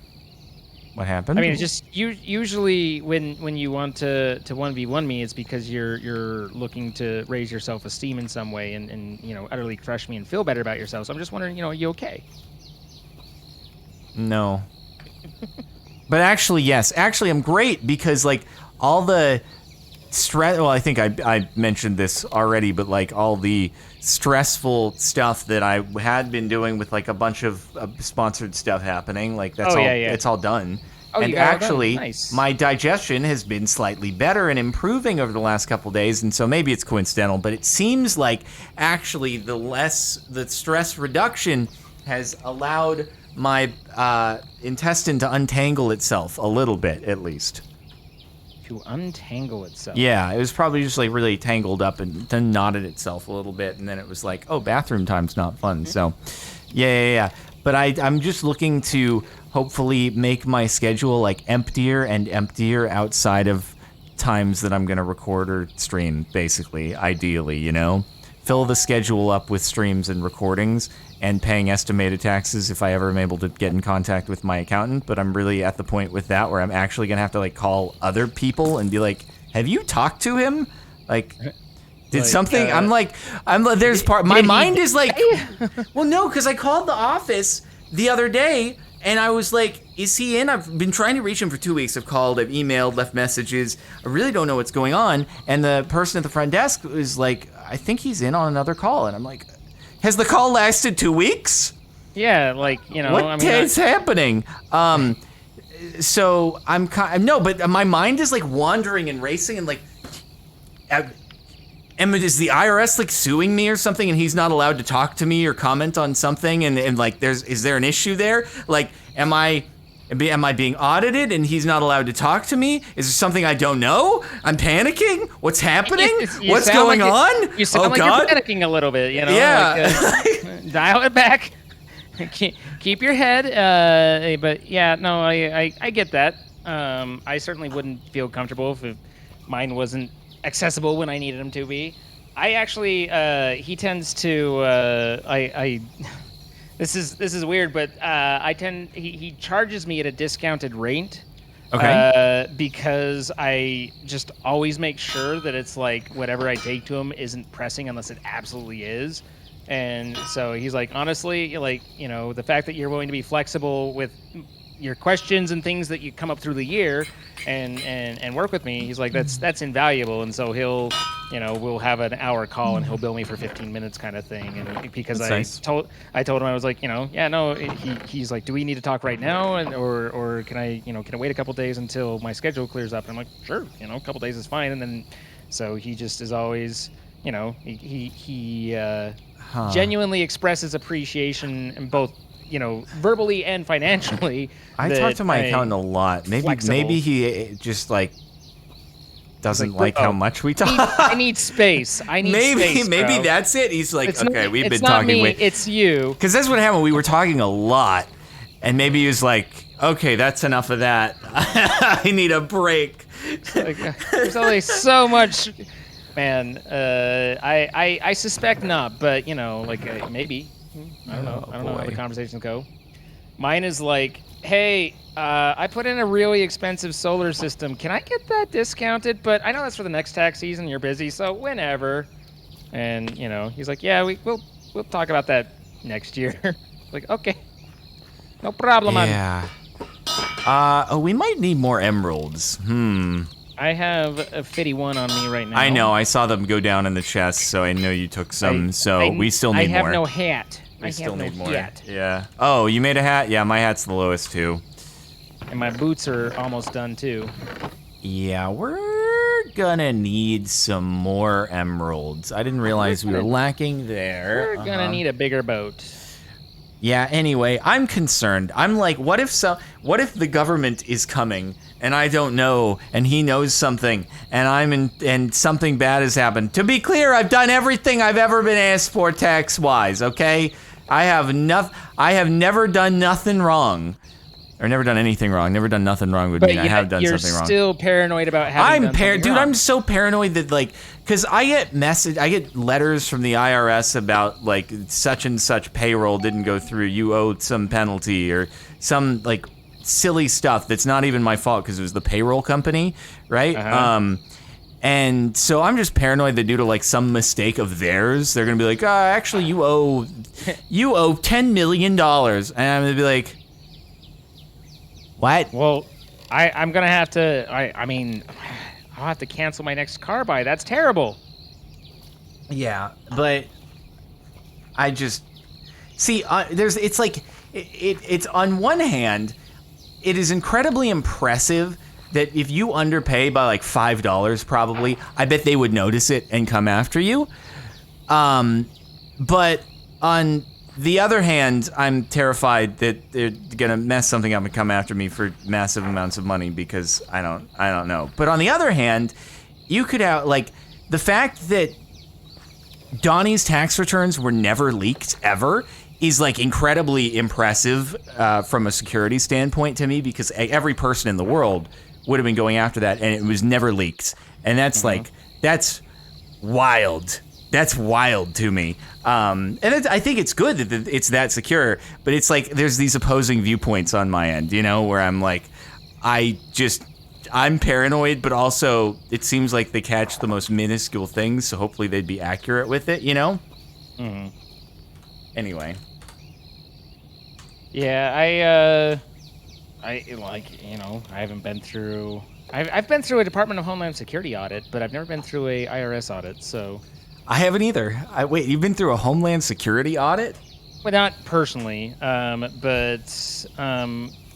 What happened? I mean, it's just usually when you want to 1v1 me, it's because you're looking to raise your self-esteem in some way and utterly crush me and feel better about yourself. So I'm just wondering, are you okay? No. But actually, yes. Actually, I'm great because like all the stress. Well, I think I mentioned this already, but like all the stressful stuff that I had been doing with like a bunch of sponsored stuff happening, like that's Oh, all. yeah, yeah. It's all done. Oh, you and got it all done. actually, Nice. my digestion has been slightly better and improving over the last couple days, and so maybe it's coincidental, but it seems like actually the stress reduction has allowed my intestine to untangle itself a little bit, at least. To untangle itself. Yeah, it was probably just like really tangled up and then knotted itself a little bit, and then it was like, oh, bathroom time's not fun. So, yeah. But I'm just looking to hopefully make my schedule like emptier and emptier outside of times that I'm gonna record or stream. Basically, ideally, fill the schedule up with streams and recordings and paying estimated taxes if I ever am able to get in contact with my accountant. But I'm really at the point with that where I'm actually gonna have to like call other people and be like, have you talked to him? Like, did Like, something? There's part. My did he mind is like, well, no, because I called the office the other day and I was like, is he in? I've been trying to reach him for 2 weeks. I've called, I've emailed, left messages. I really don't know what's going on. And the person at the front desk was like, I think he's in on another call. And I'm like, has the call lasted 2 weeks? Yeah, like What is happening? So I'm no, but my mind is like wandering and racing and like, is the IRS like suing me or something and he's not allowed to talk to me or comment on something and like is there an issue there? Like, am I being audited and he's not allowed to talk to me? Is there something I don't know? I'm panicking. What's happening? You What's sound going like on? You sound Oh like God! you're panicking a little bit, Yeah. like, dial it back. Keep your head. But yeah, no, I get that. I certainly wouldn't feel comfortable if mine wasn't accessible when I needed him to be. I actually, he tends to, this is weird, but he charges me at a discounted rate. Okay. Because I just always make sure that it's like whatever I take to him isn't pressing unless it absolutely is. And so he's like, honestly, like, the fact that you're willing to be flexible with your questions and things that you come up through the year and work with me, he's like, that's invaluable. And so he'll, we'll have an hour call and he'll bill me for 15 minutes kind of thing. And because That's nice. told him, I was like, he's like, do we need to talk right now? And, or can I wait a couple days until my schedule clears up? And I'm like, sure, a couple days is fine. And then, so he just is always, he genuinely expresses appreciation in both, verbally and financially. I talk to my accountant a lot. Maybe he just like doesn't like how much we talk. I need space. I need space, maybe bro. that's it. He's like, It's okay, not, we've it's been not talking me, way. it's you. Because that's what happened. We were talking a lot, and maybe he was like, okay, that's enough of that. I need a break. Like, there's only so much Man, I suspect not, but you know, like maybe. I don't know. Oh, I don't know how the boy. conversations go. Mine is like, hey, I put in a really expensive solar system. Can I get that discounted? But I know that's for the next tax season. You're busy, so whenever. And you know, he's like, yeah, we'll talk about that next year. Like, okay, no problem, man. Yeah. Oh, we might need more emeralds. I have a 51 on me right now. I know. I saw them go down in the chest, so I know you took some. We still need I have more. no hat. We still need more. Hat. Yeah. Oh, you made a hat? Yeah, my hat's the lowest too. And my boots are almost done too. Yeah, we're gonna need some more emeralds. I didn't realize we were lacking there. We're gonna need a bigger boat. Yeah, anyway, I'm concerned. I'm like, what if the government is coming and I don't know and he knows something and something bad has happened. To be clear, I've done everything I've ever been asked for tax-wise, okay? I have never done nothing wrong. Or never done anything wrong. Never done nothing wrong with me. I have done something wrong. You're still paranoid about having done something Dude, wrong. I'm so paranoid that cause I get letters from the IRS about like such and such payroll didn't go through. You owed some penalty or some like silly stuff that's not even my fault because it was the payroll company, right? And so I'm just paranoid that due to like some mistake of theirs, they're gonna be like, actually you owe $10 million, and I'm gonna be like, what? Well, I'm gonna have to. I mean, I'll have to cancel my next car buy. That's terrible. Yeah, but I just see. It's on one hand, it is incredibly impressive that if you underpay by like $5, probably, I bet they would notice it and come after you. But on the other hand, I'm terrified that they're gonna mess something up and come after me for massive amounts of money because I don't know. But on the other hand, you could have like the fact that Donnie's tax returns were never leaked ever is like incredibly impressive from a security standpoint to me because every person in the world would have been going after that and it was never leaked. And that's that's wild. That's wild to me. I think it's good that it's that secure, but it's like there's these opposing viewpoints on my end, you know, where I'm like, I'm paranoid, but also it seems like they catch the most minuscule things, so hopefully they'd be accurate with it, you know? Anyway. Yeah, I like, you know, I haven't been through... I've been through a Department of Homeland Security audit, but I've never been through a IRS audit, so... I haven't either. Wait, you've been through a Homeland Security audit? Well, not personally, but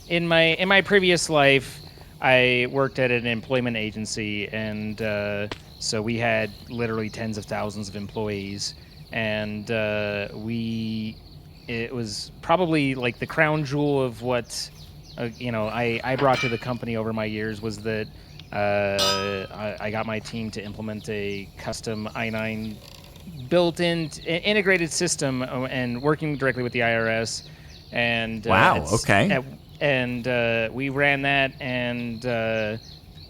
in my previous life, I worked at an employment agency, and so we had literally tens of thousands of employees, and it was probably like the crown jewel of what you know I brought to the company over my years was that. I got my team to implement a custom I-9 built-in integrated system and working directly with the IRS. And wow, okay. And we ran that, and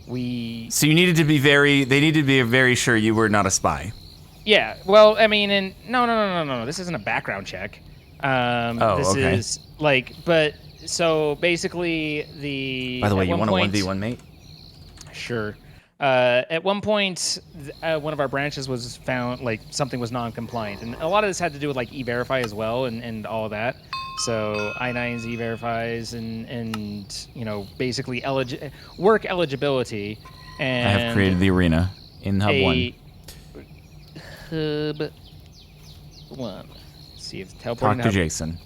we. So you needed to be they needed to be very sure you were not a spy. Yeah. Well, I mean, and no. This isn't a background check. This okay. is like, but so basically the. By the way, you want a 1v1, mate? Sure. At one point, one of our branches was found, like, something was non-compliant. And a lot of this had to do with, like, E-Verify as well and all of that. So I-9s, E-Verifies, and you know, basically work eligibility. And I have created the arena in Hub 1. Hub 1. Let's see if it's teleporting. Talk to Jason.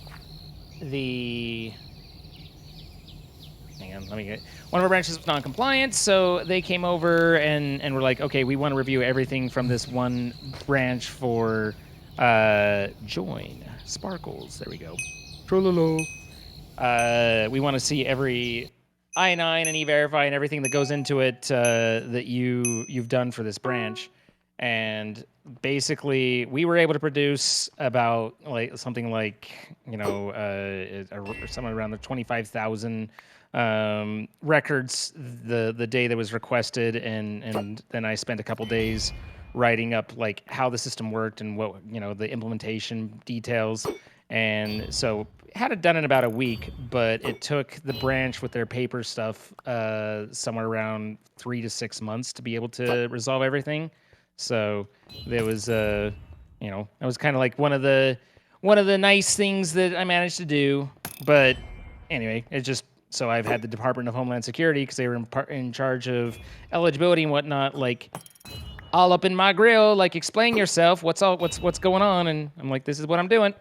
Hang on, let me get... One of our branches was non-compliant, so they came over and were like, okay, we want to review everything from this one branch for join Sparkles. There we go. Trololo. We want to see every I-9 and E-Verify and everything that goes into it that you've done for this branch. And basically, we were able to produce about something like, you know, somewhere around the 25,000 records the day that was requested, and then I spent a couple days writing up like how the system worked and what the implementation details. And so had it done in about a week, but it took the branch with their paper stuff somewhere around 3 to 6 months to be able to resolve everything. So there was that was kind of like one of the nice things that I managed to do. But anyway, it just so I've had the Department of Homeland Security because they were in charge of eligibility and whatnot, like all up in my grill, like explain yourself, what's going on, and I'm like, this is what I'm doing.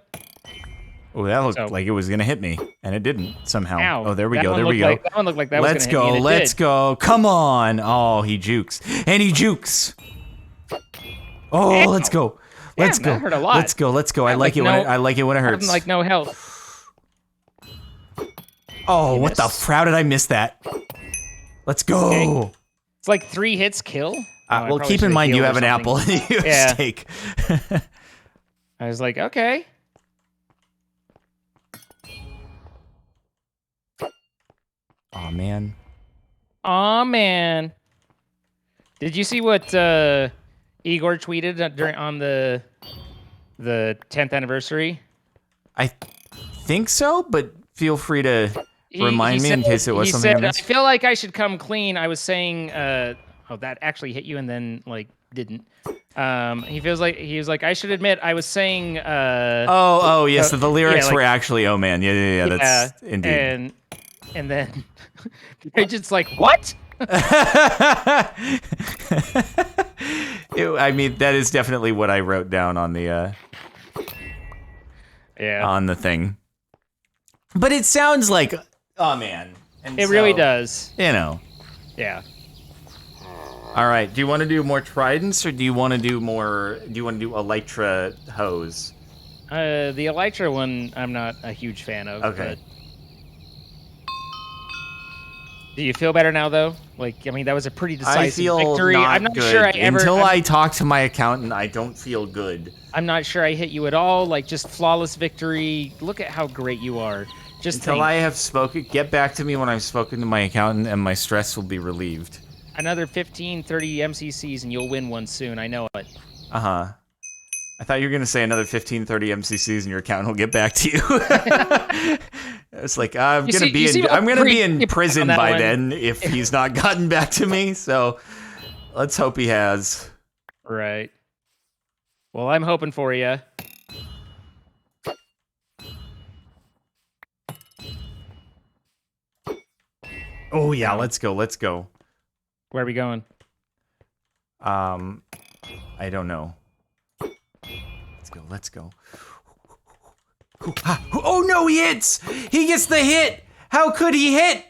Oh, that looked like it was gonna hit me, and it didn't somehow. Ow, oh, there we go. There we go. That one looked like that was gonna hit me, and it Let's did. go. Come on. Oh, he jukes, and he jukes. Oh, let's go. Let's go. That hurt a lot. Let's go. Let's go. I like it when it hurts. Like no help. Oh, what the how did I miss that? Let's go. Okay. It's like 3 hits kill. Well, keep in mind you have an apple and you have Yeah. steak. I was like, okay. Oh man. Aw, man. Did you see what Igor tweeted on the 10th anniversary? I think so, but feel free to remind me in case it was something I missed. I feel like I should come clean. I was saying, that actually hit you and then like didn't. He was like, I should admit, I was saying. Yes, the lyrics were actually, oh man, yeah, that's indeed. And then they're just like, what? I mean, that is definitely what I wrote down on the on the thing. But it sounds like, oh man. And it really does. Yeah. All right. Do you want to do more tridents, or do you want to do Elytra hose? The Elytra one, I'm not a huge fan of. Okay. But... Do you feel better now, though? Like, I mean, that was a pretty decisive victory. I'm not good. sure I ever. Until I talk to my accountant, I don't feel good. I'm not sure I hit you at all. Like, just flawless victory. Look at how great you are. Just until I have spoken. Get back to me when I've spoken to my accountant, and my stress will be relieved. Another 15, 30 MCCs, and you'll win one soon. I know it. Uh-huh. I thought you were going to say another 15, 30 MCCs, and your accountant will get back to you. It's like, I'm going to be in prison by then if he's not gotten back to me, so let's hope he has. Right. Well, I'm hoping for you. Oh, yeah, let's go. Where are we going? I don't know. Let's go. Oh no, he hits! He gets the hit! How could he hit?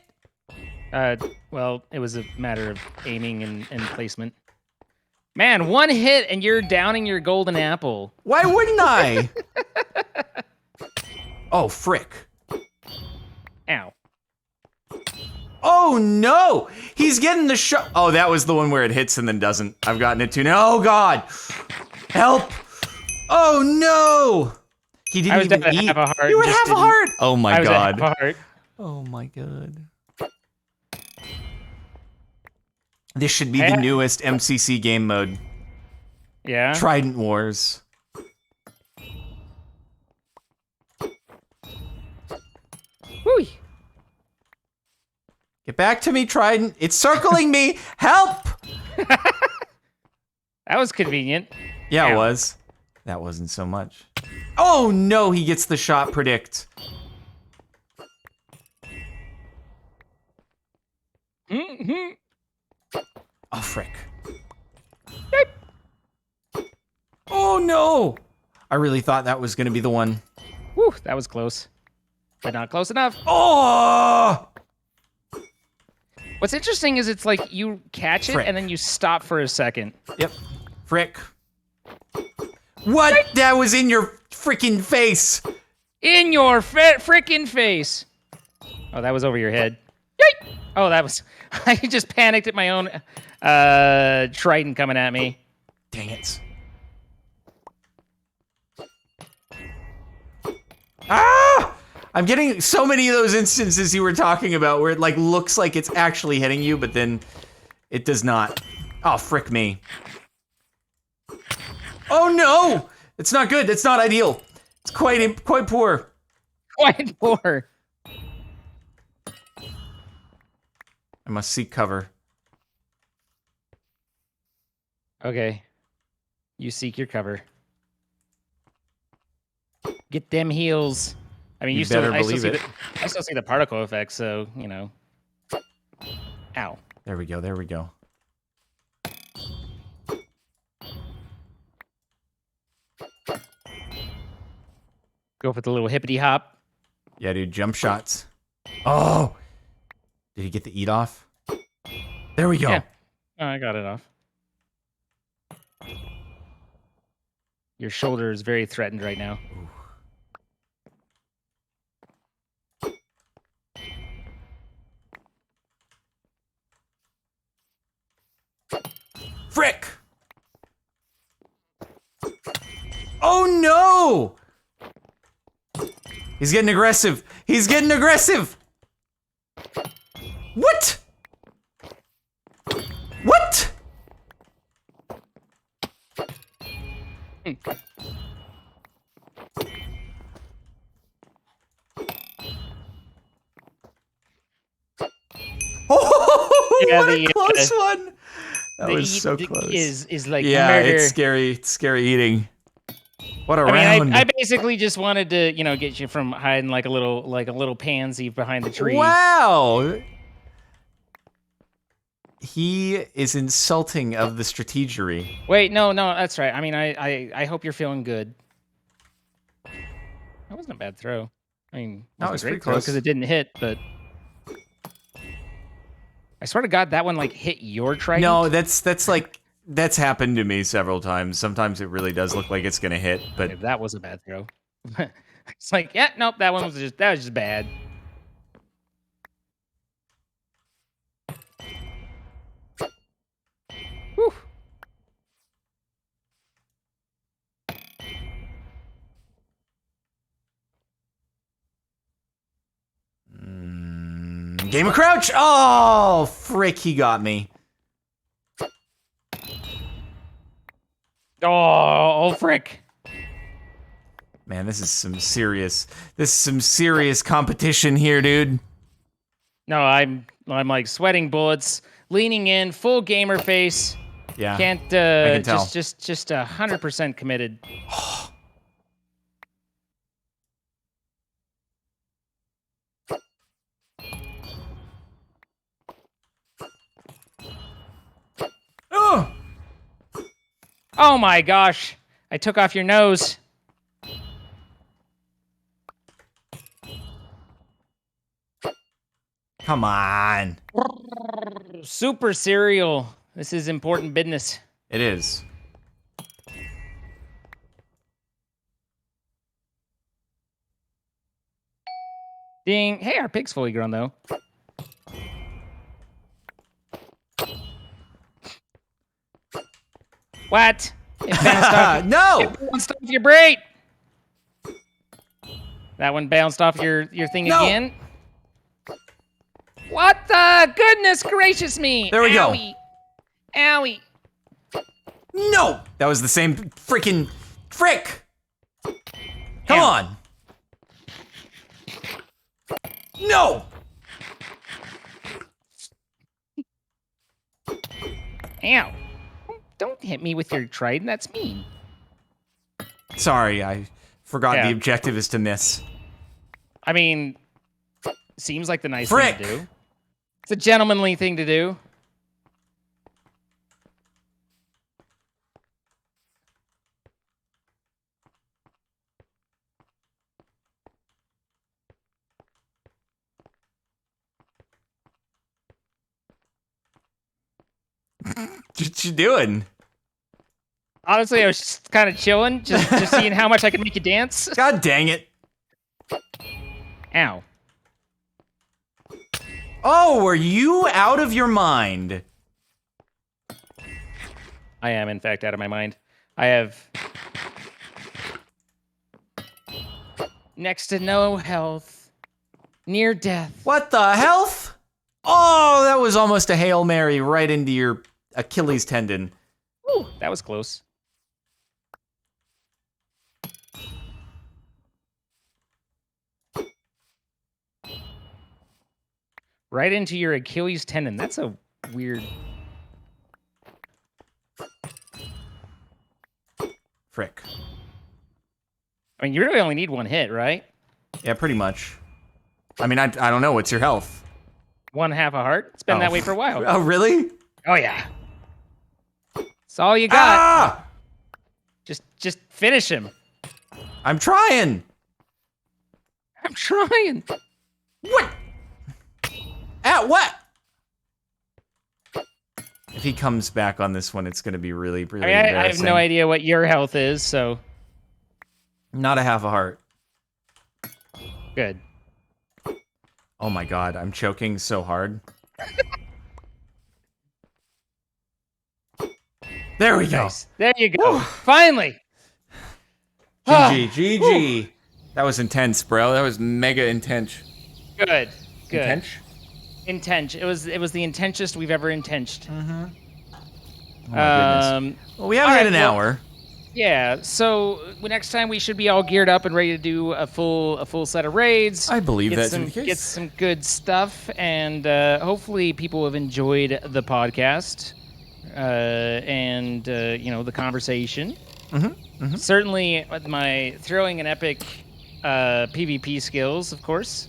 Well, it was a matter of aiming and placement. Man, 1 hit and you're downing your golden apple. Why wouldn't I? Oh, frick. Ow. Oh no! He's getting the shot. Oh, that was the one where it hits and then doesn't. I've gotten it too now. Oh god! Help! Oh no! He didn't even eat. Half a heart. You were half a heart. Oh my god. Half a heart. Oh my god. This should be the newest MCC game mode. Yeah. Trident Wars. Whoo. Get back to me, Trident. It's circling me. Help! That was convenient. Yeah, Ow. It was. That wasn't so much. Oh no, he gets the shot predict. Mm-hmm. Oh, frick. Oh no! I really thought that was gonna be the one. Whew, that was close. But not close enough. Oh! What's interesting is it's like you catch it and then you stop for a second. Yep. Frick. What? That was in your freaking face. In your frickin' face. Oh, that was over your head. Yeet! Oh, that was... I just panicked at my own trident coming at me. Dang it. Ah! I'm getting so many of those instances you were talking about where it like looks like it's actually hitting you, but then it does not. Oh, frick me. Oh no! It's not good. It's not ideal. It's quite poor. Quite poor. I must seek cover. Okay. You seek your cover. Get them heals. I mean, You better I still believe see it. I still see the particle effect, so, you know. Ow. There we go. There we go. Go for the little hippity hop. Yeah, dude. Jump shots. Oh! Did he get the eat off? There we go. Yeah. Oh, I got it off. Your shoulder is very threatened right now. Frick! Oh no! He's getting aggressive. He's getting aggressive! What? What? Oh, Yeah, what a close one! That the was eat so close. is like Yeah, murder. it's scary. It's scary eating. What a I round! mean, I basically just wanted to, you know, get you from hiding like a little pansy behind the tree. Wow! He is insulting of the strategery. Wait, no, that's right. I mean, I hope you're feeling good. That wasn't a bad throw. I mean, No, it it was was a pretty great throw close. because it didn't hit, but I swear to God, that one like hit your trident. No, that's happened to me several times. Sometimes it really does look like it's gonna hit, but Okay, that was a bad throw. It's like, yeah, nope, that was just bad. Whew. Game of Crouch. Oh, frick! He got me. Oh, frick. Man, this is some serious competition here, dude. No, I'm like sweating bullets, leaning in, full gamer face. Yeah. Can't I can tell. just 100% committed. Oh! Oh my gosh. I took off your nose. Come on. Super cereal. This is important business. It is. Ding. Hey, our pig's fully grown though. What? It bounced off. No! It bounced off your braid. That one bounced off your thing No. again. What the goodness gracious me! There we go. Owie. Owie. No! That was the same freaking frick! Come Ow. on! No! Ow. Don't hit me with your trident. That's mean. Sorry, I forgot Yeah. the objective is to miss. I mean, seems like the nice Frick. thing to do. It's a gentlemanly thing to do. What you doing? Honestly, I was just kind of chilling, just seeing how much I could make you dance. God dang it. Ow. Oh, were you out of your mind? I am, in fact, out of my mind. I have next to no health, near death. What the health? Oh, that was almost a Hail Mary right into your Achilles tendon. Whew, that was close. Right into your Achilles tendon. That's a weird. Frick. I mean, you really only need one hit, right? Yeah, pretty much. I mean, I don't know. What's your health? 1/2 a heart. It's been that way for a while. Oh, really? Oh yeah. That's all you got. Ah! Just finish him. I'm trying. I'm trying. What? At what? If he comes back on this one, it's going to be really, really I have embarrassing. no idea what your health is, so Not a half a heart. good. Oh my god, I'm choking so hard. There we go. Nice. There you go. Finally. GG, GG. That was intense, bro. That was mega intense. Good. Good. Intense? Intense. It was the intensest we've ever intensed. Oh my goodness. Well, we have all had right, an hour. Yeah. So next time we should be all geared up and ready to do a full set of raids. I believe that's some, the case. Get some good stuff, and hopefully people have enjoyed the podcast and the conversation. Certainly, my throwing an epic PvP skills, of course.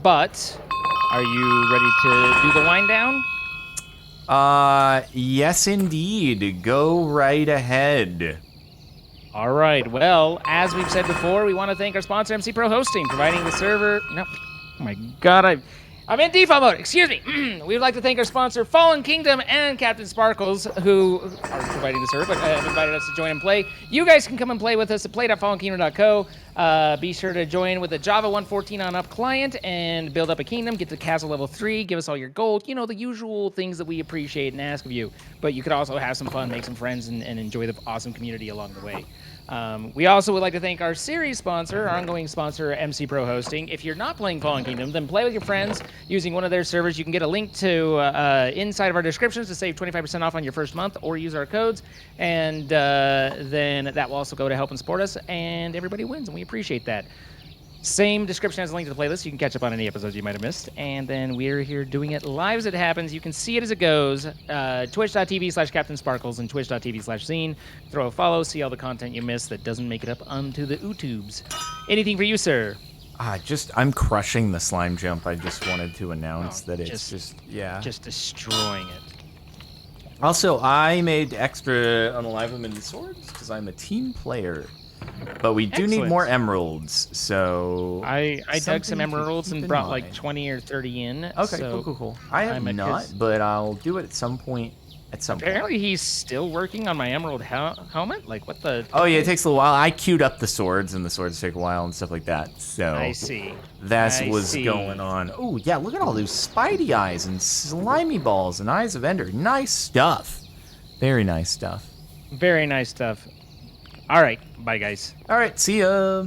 But are you ready to do the wind down? Yes, indeed. Go right ahead. All right. Well, as we've said before, we want to thank our sponsor, MC Pro Hosting, providing the server. No, oh my God, I'm in default mode. Excuse me. We would like to thank our sponsor, Fallen Kingdom, and Captain Sparkles, who are providing the server, but have invited us to join and play. You guys can come and play with us at play.fallenkingdom.co. Be sure to join with a Java 1.14 on up client and build up a kingdom. Get to Castle Level 3. Give us all your gold. You know, the usual things that we appreciate and ask of you. But you could also have some fun, make some friends, and enjoy the awesome community along the way. We also would like to thank our series sponsor, our ongoing sponsor, MC Pro Hosting. If you're not playing Fallen Kingdom, then play with your friends using one of their servers. You can get a link to inside of our descriptions to save 25% off on your first month, or use our codes, and then that will also go to help and support us, and everybody wins, and we appreciate that. Same description as a link to the playlist. You can catch up on any episodes you might have missed. And then we're here doing it live as it happens. You can see it as it goes. Twitch.tv/CaptainSparkles and Twitch.tv/Zine. Throw a follow, see all the content you missed that doesn't make it up onto the YouTubes. Anything for you, sir? I'm crushing the slime jump. I just wanted to announce that it's Just destroying it. Also, I made extra unalive swords because I'm a team player. But we do need more emeralds, so... I dug some emeralds and brought like 20 or 30 in. Okay, so cool. I have not, but I'll do it at some point. Apparently he's still working on my emerald helmet? Like, what the... Oh, yeah, it takes a little while. I queued up the swords, and the swords take a while and stuff like that, so... I see. That's what's going on. Oh, yeah, look at all those spidey eyes and slimy balls and eyes of ender. Nice stuff. Very nice stuff. Very nice stuff. All right. Bye, guys. All right. See ya.